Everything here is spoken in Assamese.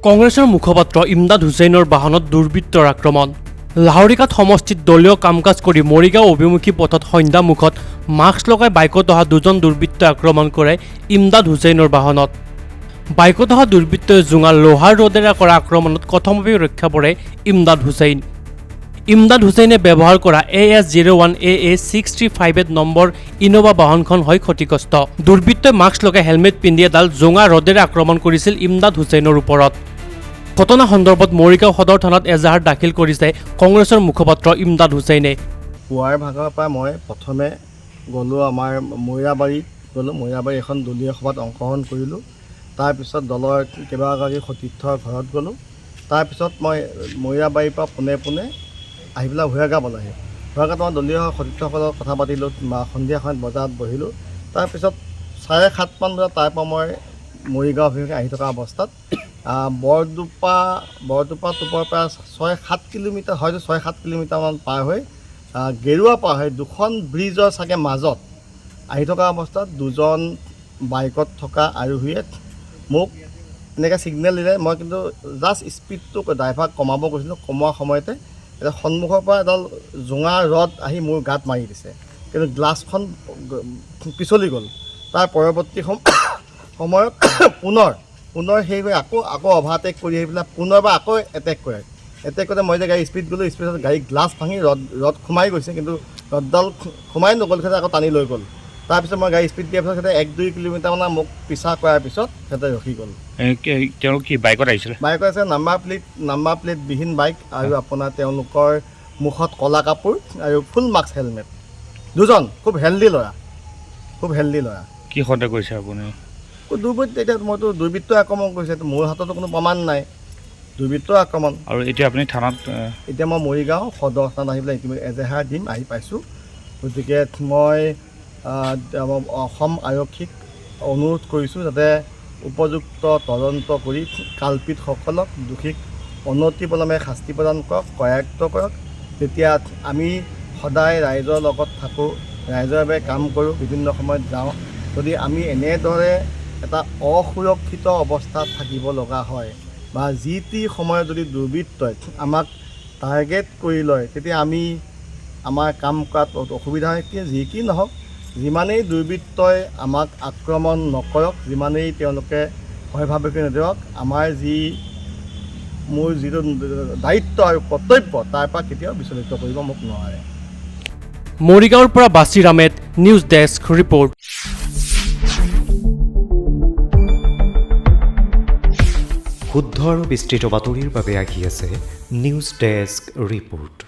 কংগ্ৰেছৰ মুখপাত্ৰ ইমদাদ হুছেইনৰ বাহনত দুৰ্বৃত্তৰ আক্ৰমণ। লাহৰিঘাট সমষ্টিত দলীয় কাম কাজ কৰি মৰিগাঁও অভিমুখী পথত সন্ধ্যা মুখত মাস্ক লগাই বাইকত অহা দুজন দুৰ্বৃত্তই আক্ৰমণ কৰে ইমদাদ হুছেইনৰ বাহনত। বাইকত অহা দুৰ্বৃত্তই জোঙা লোহাৰ ৰডেৰে কৰা আক্ৰমণত কথমভাৱে ৰক্ষা পৰে ইমদাদ হুছেইন। ইমদাদ হুছেইনে ব্যৱহাৰ কৰা AS01AA 6358 নম্বৰ ইনোভা বাহনখন হয় ক্ষতিগ্ৰস্ত। দুৰ্বৃত্তই মাস্ক লগাই হেলমেট পিন্ধি এডাল জোঙা ৰডেৰে আক্ৰমণ কৰিছিল ইমদাদ হুছেইনৰ ওপৰত। ঘটনা সন্দৰ্ভত মৰিগাঁও সদৰ থানাত এজাহাৰ দাখিল কৰিছে কংগ্ৰেছৰ মুখপাত্ৰ ইমদাদ হুছেইনে। পুৱাৰ ভাগৰ পৰা মই প্ৰথমে গ'লোঁ আমাৰ মৈৰাবাৰী এখন দলীয় সভাত অংশগ্ৰহণ কৰিলোঁ। তাৰপিছত দলৰ কেইবাগৰাকী সতীৰ্থৰ ঘৰত গ'লোঁ। তাৰপিছত মই মৈৰাবাৰীৰ পৰা পোনে আহি পেলাই ভৈয়াগাঁও পালোঁহি। ভৈয়াগাঁৱত মই দলীয় সতীৰ্থসকলৰ কথা পাতিলোঁ, সন্ধিয়া সময়ত বজাৰত বহিলোঁ। তাৰপিছত 7:30মান বজাত তাৰ পৰা মই মৰিগাঁও অভিমুখে আহি থকা অৱস্থাত বৰদোপা টোপৰ পৰা 6-7 কিলোমিটাৰ হয়তো 6-7 কিলোমিটাৰমান পাৰ হৈ গেৰুৱা পাৰ হৈ দুখন ব্ৰিজৰ চাগে মাজত আহি থকা অৱস্থাত দুজন বাইকত থকা আৰোহীয়ে মোক এনেকৈ ছিগনেল দিলে। মই কিন্তু জাষ্ট স্পীডটো ড্ৰাইভাৰক কমাব কৈছিলোঁ। কমোৱাৰ সময়তে এটা সন্মুখৰ পৰা এডাল জোঙা ৰড আহি মোৰ গাত মাৰি দিছে, কিন্তু গ্লাছখন পিছলি গ'ল। তাৰ পৰৱৰ্তী সময়ত পুনৰ সেই হৈ আকৌ অভাৰটেক কৰি আহি পেলাই পুনৰবাৰ আকৌ এটেক কৰে। এটেক কৰোঁতে মই যে গাড়ী স্পীড গ'লোঁ, স্পীডত গাড়ী গ্লাছ ভাঙি ৰড সোমাই গৈছে, কিন্তু ৰডডাল সোমাই নগ'ল, সিহঁতে আকৌ টানি লৈ গ'ল। তাৰপিছত মই গাড়ী স্পীড দিয়াৰ পিছত সিহঁতে 1-2 কিলোমিটাৰমান মোক পিছা কৰাৰ পিছত সিহঁতে ৰখি গ'ল। তেওঁ কি বাইকত আহিছিলে? বাইকত আছে নাম্বাৰ প্লেট বিহীন বাইক, আৰু আপোনাৰ তেওঁলোকৰ মুখত ক'লা কাপোৰ আৰু ফুল মাস্ক হেলমেট। দুজন খুব হেল্ডি ল'ৰা। কি সন্দেহ কৰিছে আপুনি? এতিয়া মইতো দুৰ্বৃত্ত আক্ৰমণ কৰিছে, মোৰ হাততো কোনো প্ৰমাণ নাই, দুৰ্বৃত্ত আক্ৰমণ। আৰু এতিয়া আপুনি থানাত? এতিয়া মই মৰিগাঁও সদৰ থানাত আহি পেলাই ইতিমধ্যে এজাহাৰ দিম, আহি পাইছোঁ। গতিকে মই অসম আৰক্ষীক অনুৰোধ কৰিছোঁ যাতে উপযুক্ত তদন্ত কৰি কাল্পিতসকলক দোষীক অনতিপলমে শাস্তি প্ৰদান কৰক, কৰায়ত্ব কৰক। তেতিয়া আমি সদায় ৰাইজৰ লগত থাকোঁ, ৰাইজৰ বাবে কাম কৰোঁ, বিভিন্ন সময়ত যাওঁ। যদি আমি এনেদৰে এটা অসুৰক্ষিত অৱস্থাত থাকিব লগা হয় বা যি টি সময়ত যদি দুৰ্বৃত্তই আমাক টাৰ্গেট কৰি লয়, তেতিয়া আমাৰ কাম কৰাত অসুবিধা হয়। যি কি নহওক, যিমানেই দুৰ্বৃত্তই আমাক আক্ৰমণ নকৰক, যিমানেই তেওঁলোকে ভয়-ভাবুকি নেদেওক, মোৰ যিটো দায়িত্ব আৰু কৰ্তব্য তাৰ পৰা কেতিয়াও বিচলিত কৰিব মোক নোৱাৰে। মৰিগাঁৱৰ পৰা Basheer Ahmed, news desk report. শুদ্ধ আৰু বিস্তৃত বাতৰিৰ বাবে আহি আছে নিউজ ডেস্ক ৰিপৰ্ট।